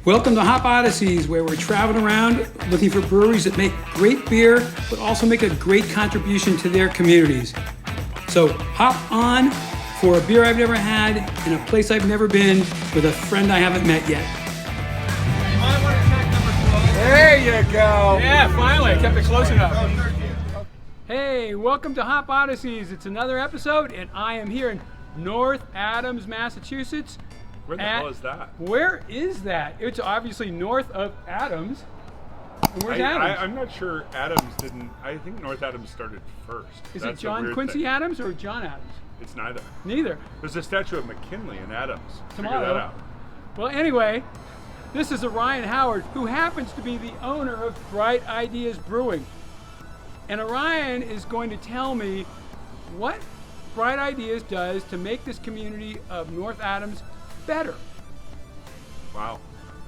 Welcome to Hop Odysseys, where we're traveling around looking for breweries that make great beer, but also make a great contribution to their communities. So hop on for a beer I've never had in a place I've never been with a friend I haven't met yet. There you go. Yeah, finally, I kept it close enough. Hey, welcome to Hop Odysseys. It's another episode, and I am here in North Adams, Massachusetts. Where the hell is that? Where is that? It's obviously north of Adams. And where's Adams? I'm not sure Adams didn't. I think North Adams started first. Is That's it John Quincy Adams or John Adams? It's neither. Neither. There's a statue of McKinley in Adams. Tomorrow. Figure that out. Well, anyway, this is Orion Howard, who happens to be the owner of Bright Ideas Brewing. And Orion is going to tell me what Bright Ideas does to make this community of North Adams better. Wow,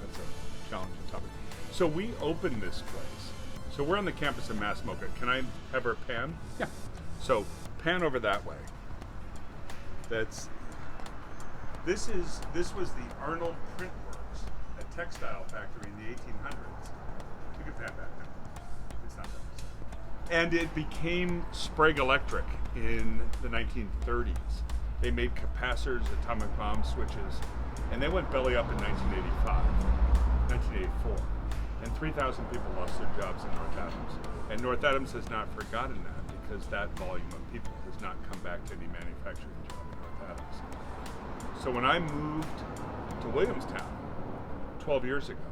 that's a challenging topic. So we opened this place. So we're on the campus of MOCA. Can I have her pan? Yeah. So pan over that way. This was the Arnold Print Works, a textile factory in the 1800s. You can pan back now. It's not that. And it became Sprague Electric in the 1930s. They made capacitors, atomic bomb switches, and they went belly up in 1984. And 3,000 people lost their jobs in North Adams. And North Adams has not forgotten that, because that volume of people has not come back to any manufacturing job in North Adams. So when I moved to Williamstown 12 years ago,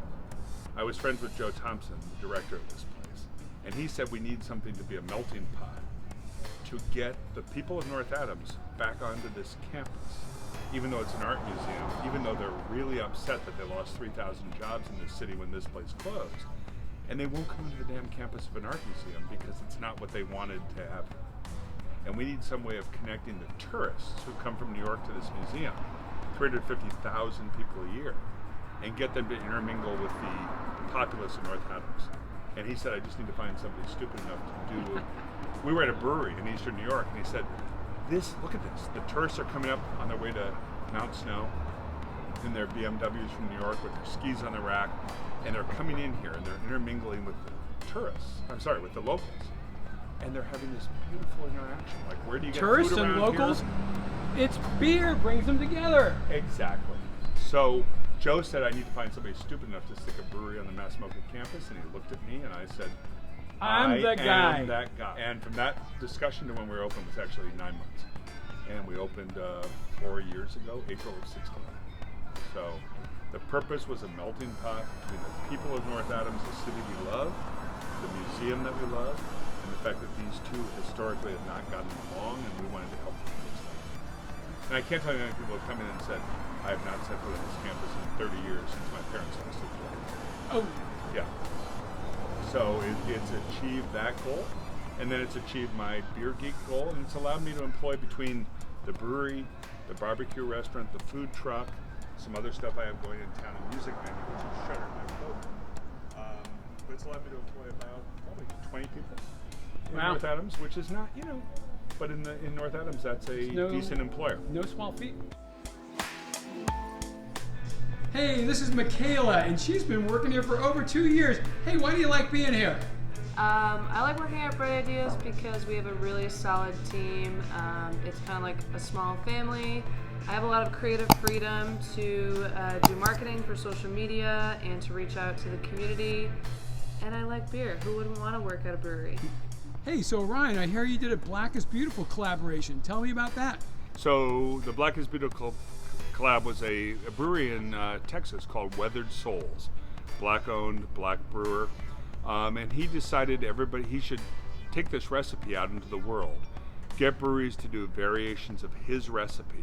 I was friends with Joe Thompson, the director of this place. And he said we need something to be a melting pot to get the people of North Adams back onto this campus, even though it's an art museum, even though they're really upset that they lost 3,000 jobs in this city when this place closed. And they won't come to the damn campus of an art museum because it's not what they wanted to have. And we need some way of connecting the tourists who come from New York to this museum, 350,000 people a year, and get them to intermingle with the populace of North Adams. And he said, I just need to find somebody stupid enough to do. We were at a brewery in Eastern New York, and he said, look at this. The tourists are coming up on their way to Mount Snow in their BMWs from New York with their skis on the rack, and they're coming in here and they're intermingling with the tourists. With the locals. And they're having this beautiful interaction. Like, where do you get tourists food and around locals? Here? It's beer brings them together. Exactly. So Joe said I need to find somebody stupid enough to stick a brewery on the MOCA campus, and he looked at me and I said, I'm the guy. am that guy. And from that discussion to when we were open was actually 9 months. And we opened 4 years ago, April of 16. So the purpose was a melting pot between the people of North Adams, the city we love, the museum that we love, and the fact that these two historically have not gotten along, and we wanted to help them fix that. And I can't tell you how many people have come in and said, I have not set foot on this campus in 30 years since my parents last lived there. Oh. Yeah. So it's achieved that goal, and then it's achieved my beer geek goal, and it's allowed me to employ between the brewery, the barbecue restaurant, the food truck, some other stuff I have going in town, a music venue, which is shuttered my boat. But it's allowed me to employ about probably 20 people in North Adams, which is not, but in North Adams, that's a decent employer. No small feat. Hey, this is Michaela, and she's been working here for over 2 years. Hey, why do you like being here? I like working at Bright Ideas because we have a really solid team. It's kind of like a small family. I have a lot of creative freedom to do marketing for social media and to reach out to the community. And I like beer. Who wouldn't want to work at a brewery? Hey, so Ryan, I hear you did a Black is Beautiful collaboration. Tell me about that. So the Black is Beautiful collab was a brewery in Texas called Weathered Souls, black-owned, black brewer, and he decided he should take this recipe out into the world, get breweries to do variations of his recipe,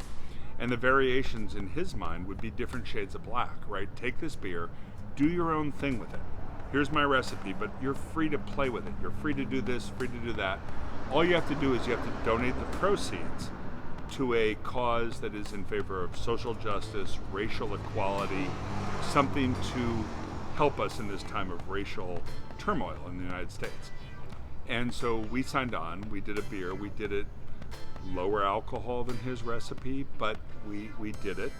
and the variations in his mind would be different shades of black, right? Take this beer, do your own thing with it. Here's my recipe, but you're free to play with it. You're free to do this, free to do that. All you have to do is you have to donate the proceeds to a cause that is in favor of social justice, racial equality, something to help us in this time of racial turmoil in the United States. And so we signed on, we did a beer, we did it lower alcohol than his recipe, but we did it.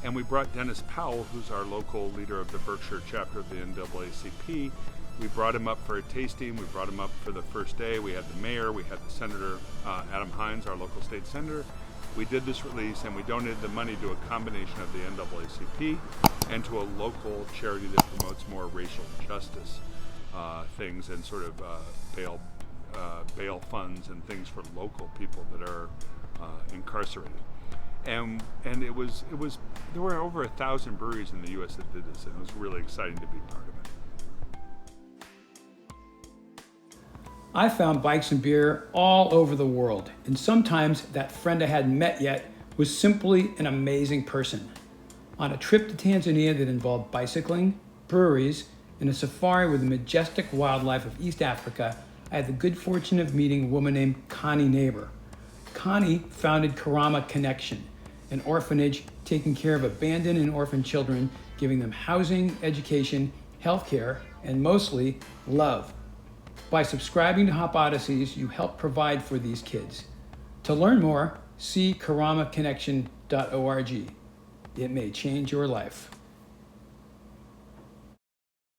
And we brought Dennis Powell, who's our local leader of the Berkshire chapter of the NAACP. We brought him up for a tasting. We brought him up for the first day. We had the mayor, we had the senator, Adam Hines, our local state senator. We did this release, and we donated the money to a combination of the NAACP and to a local charity that promotes more racial justice things and sort of bail funds and things for local people that are incarcerated. And it was there were over 1,000 breweries in the U.S. that did this, and it was really exciting to be part of it. I found bikes and beer all over the world, and sometimes that friend I hadn't met yet was simply an amazing person. On a trip to Tanzania that involved bicycling, breweries, and a safari with the majestic wildlife of East Africa, I had the good fortune of meeting a woman named Connie Neighbor. Connie founded Karama Connection, an orphanage taking care of abandoned and orphaned children, giving them housing, education, healthcare, and mostly love. By subscribing to Hop Odysseys, you help provide for these kids. To learn more, see karamaconnection.org. It may change your life.